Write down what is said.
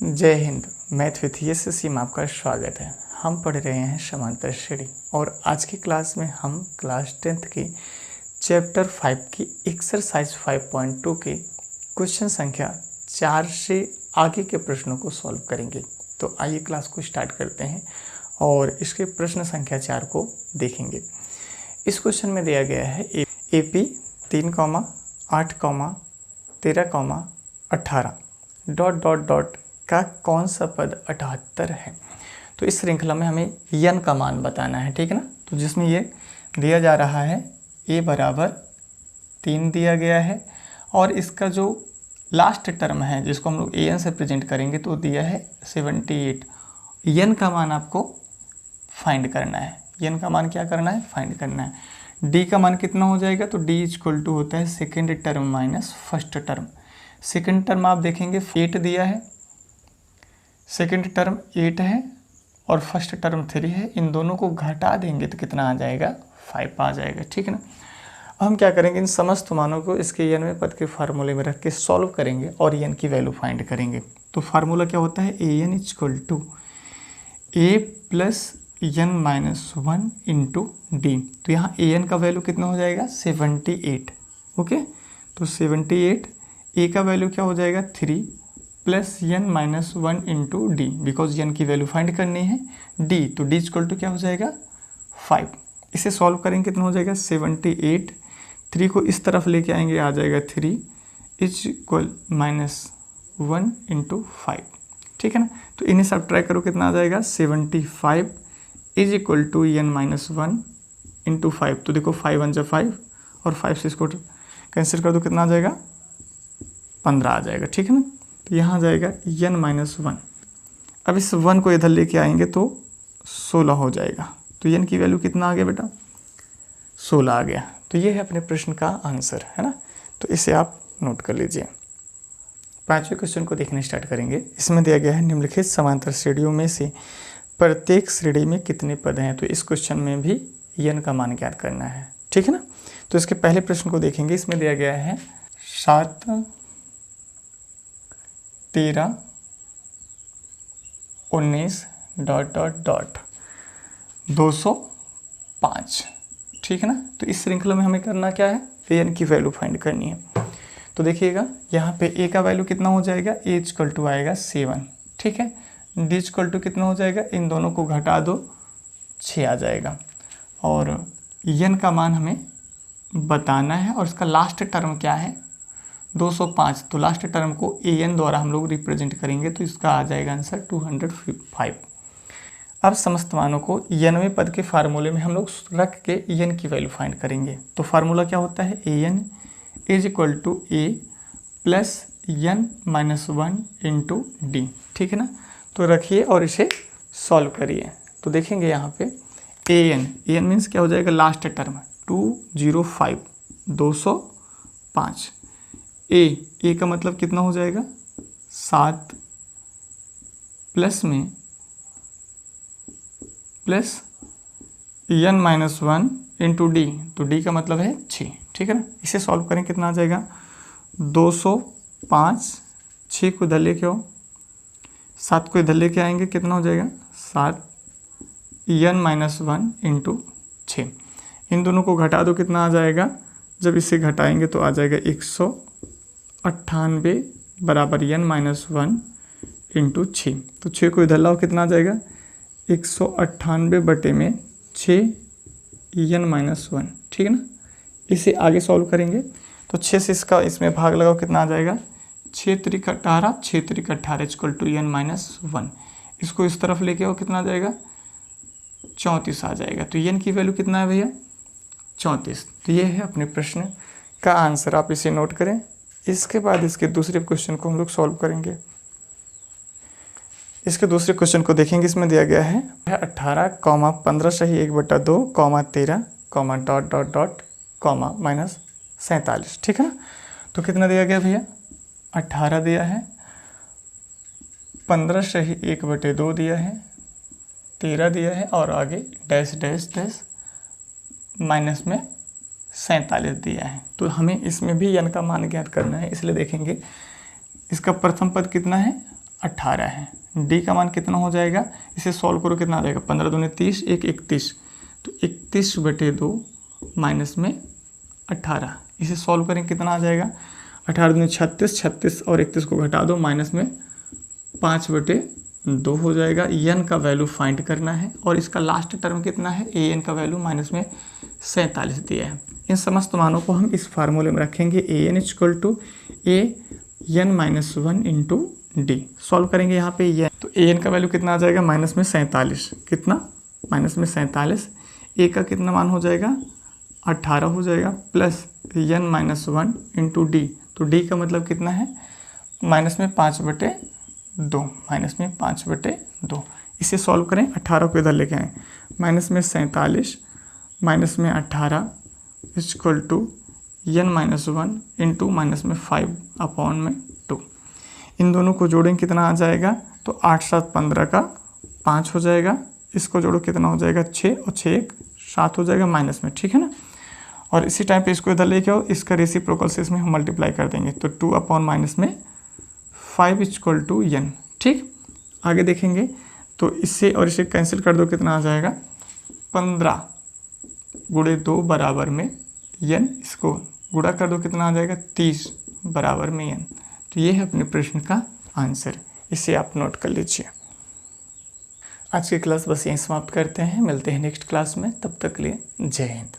जय Hind. Math with यशस्वी में आपका स्वागत है। हम पढ़ रहे हैं समांतर श्रेणी और आज की क्लास में हम क्लास 10th की चैप्टर 5 की एक्सरसाइज 5.2 के क्वेश्चन संख्या 4 से आगे के प्रश्नों को सॉल्व करेंगे। तो आइए क्लास को स्टार्ट करते हैं और इसके प्रश्न संख्या 4 को देखेंगे। इस क्वेश्चन में दिया गया है AP 3, 8, 13, 18 ... का कौन सा पद 78 है। तो इस श्रृंखला में हमें n का मान बताना है, ठीक है ना। तो जिसमें ये दिया जा रहा है a बराबर 3 दिया गया है और इसका जो लास्ट टर्म है जिसको हम लोग an से प्रेजेंट करेंगे तो दिया है 78। n का मान आपको फाइंड करना है। n का मान क्या करना है, फाइंड करना है। d का मान कितना हो जाएगा, तो d इक्वल टू होता है second term minus first term. Second term आप देखेंगे 8 दिया है, सेकेंड टर्म 8 है और फर्स्ट टर्म 3 है। इन दोनों को घटा देंगे तो कितना आ जाएगा, 5 आ जाएगा, ठीक है ना। अब हम क्या करेंगे, इन समस्त मानों को इसके n पद के फार्मूले में रख के सॉल्व करेंगे और n की वैल्यू फाइंड करेंगे। तो फार्मूला क्या होता है, an equal to a plus n minus 1 into D. तो यहाँ an का वैल्यू कितना हो जाएगा, 78। ओके, तो 78, a का वैल्यू क्या हो जाएगा 3 plus n minus 1 into D, because n की वैल्यू फाइंड करनी है d। तो d इक्वल टू क्या हो जाएगा 5। इसे सॉल्व करेंगे कितना हो जाएगा 78। 3 को इस तरफ लेके आएंगे, आ जाएगा 3 इज इक्वल माइनस 1 इंटू 5, ठीक है ना। तो इन्हें सब ट्राई करो, कितना आ जाएगा 75 is equal to n minus 1 into 5। तो देखो 5 1 जा 5 और 5 से इसको कैंसिल कर दो, कितना आ जाएगा 15 आ जाएगा, ठीक है ना। तो यहाँ आ जाएगा n माइनस 1। अब इस 1 को इधर लेके आएंगे तो 16 हो जाएगा। तो n की वैल्यू कितना आ गया बेटा, 16 आ गया। तो ये है अपने प्रश्न का आंसर, है ना। तो इसे आप नोट कर लीजिए। पांचवें क्वेश्चन को देखने स्टार्ट करेंगे। इसमें दिया गया है निम्नलिखित समांतर श्रेणियों में से प्रत्येक श्रेणी में कितने पद हैं। तो इस क्वेश्चन में भी n का मान ज्ञात करना है, ठीक है ना। तो इसके पहले प्रश्न को देखेंगे। इसमें दिया गया है 7, 13, 19 ... 205, ठीक है ना। तो इस श्रृंखला में हमें करना क्या है, an की वैल्यू फाइंड करनी है। तो देखिएगा यहाँ पे a का वैल्यू कितना हो जाएगा, a इक्वल टू आएगा 7, ठीक है। d इक्वल टू कितना हो जाएगा, इन दोनों को घटा दो 6 आ जाएगा। और n का मान हमें बताना है और इसका लास्ट टर्म क्या है 205। तो लास्ट टर्म को an द्वारा हम लोग रिप्रेजेंट करेंगे तो इसका आ जाएगा आंसर 205। अब समस्त मानों को nवें पद के फार्मूले में हम लोग रख के n की वैल्यू फाइंड करेंगे। तो फार्मूला क्या होता है, an is equal to a plus n minus 1 into D, ठीक है ना। तो रखिए और इसे सॉल्व करिए। तो देखेंगे यहाँ पे an मीन्स क्या हो जाएगा, लास्ट टर्म 205, 205। a का मतलब कितना हो जाएगा 7 प्लस में plus n minus 1 into D. तो d का मतलब है 6, ठीक है ना। इसे सॉल्व करें, कितना आ जाएगा 205। 6 को इधर लेके आओ, 7 को इधर लेके आएंगे, कितना हो जाएगा 7 n माइनस 1 इंटू 6। इन दोनों को घटा दो, कितना आ जाएगा, जब इसे घटाएंगे तो आ जाएगा 198 बराबर n माइनस 1 इंटू 6। तो 6 को इधर लाओ, कितना आ जाएगा 198 बटे में 6 n माइनस 1, ठीक है ना। इसे आगे सॉल्व करेंगे तो 6 से इसका इसमें भाग लगाओ, कितना आ जाएगा 6 त्रिक 18, 6 त्रिक 18 इक्वल टू n माइनस 1। इसको इस तरफ लेके आओ, कितना आ जाएगा 34 आ जाएगा। तो n की वैल्यू कितना है भैया 34। तो ये है अपने प्रश्न का आंसर, आप इसे नोट करें। इसके बाद इसके दूसरे क्वेश्चन को हम लोग सॉल्व करेंगे। इसके दूसरे क्वेश्चन को देखेंगे। इसमें दिया गया है 18, 15 सही 1/2, 13, ... माइनस 47, ठीक है ना। तो कितना दिया गया भैया 18 दिया है, 15 सही 1/2 दिया है, 13 दिया है और आगे डैश डैश डैश माइनस में 47 दिया है। तो हमें इसमें भी n का मान ज्ञात करना है, इसलिए देखेंगे इसका प्रथम पद कितना है 18 है। डी का मान कितना हो जाएगा, इसे सॉल्व करो कितना आ जाएगा, 15 दूनी 30, 1 31, तो 31/2 माइनस में 18, इसे सॉल्व करें कितना आ जाएगा, 18 दूनी 36, 36 और 31 को घटा दो, माइनस में 5/2 हो जाएगा। एन का वैल्यू फाइंड करना है और इसका लास्ट टर्म कितना है, ए एन का वैल्यू माइनस में 47 दिया है। इन समस्त मानों को हम इस फार्मूले में रखेंगे, A N equal to A N minus 1 into D. Solve करेंगे यहाँ पे ये, तो ए एन का वैल्यू कितना आ जाएगा, माइनस में 47, कितना, माइनस में 47, ए का कितना मान हो जाएगा, 18 हो जाएगा, plus N minus 1 into D, तो डी का मतलब कितना है, माइनस में 5/2, माइनस में 5/2। इसे सॉल्व करें, 18 को इधर लेके आएँ, माइनस में 47 माइनस में 18 equal to N minus 1 into minus में 5/2। इन दोनों को जोड़ें कितना आ जाएगा, तो 8 7 15 का 5 हो जाएगा, इसको जोड़ो कितना हो जाएगा 6 और 6 1 7 हो जाएगा माइनस में, ठीक है ना। और इसी टाइम पे इसको इधर लेके आओ, इसका रेसिप्रोकल से इसमें हम मल्टीप्लाई कर देंगे, तो 2/-5 इक्वल टू एन, ठीक। आगे देखेंगे तो इससे और इसे कैंसिल कर दो, कितना आ जाएगा 15 गुणे 2 बराबर में एन, इसको गुणा कर दो कितना आ जाएगा 30 बराबर में एन। तो ये है अपने प्रश्न का आंसर, इसे आप नोट कर लीजिए। आज की क्लास बस यहीं समाप्त करते हैं, मिलते हैं नेक्स्ट क्लास में, तब तक के लिए जय हिंद।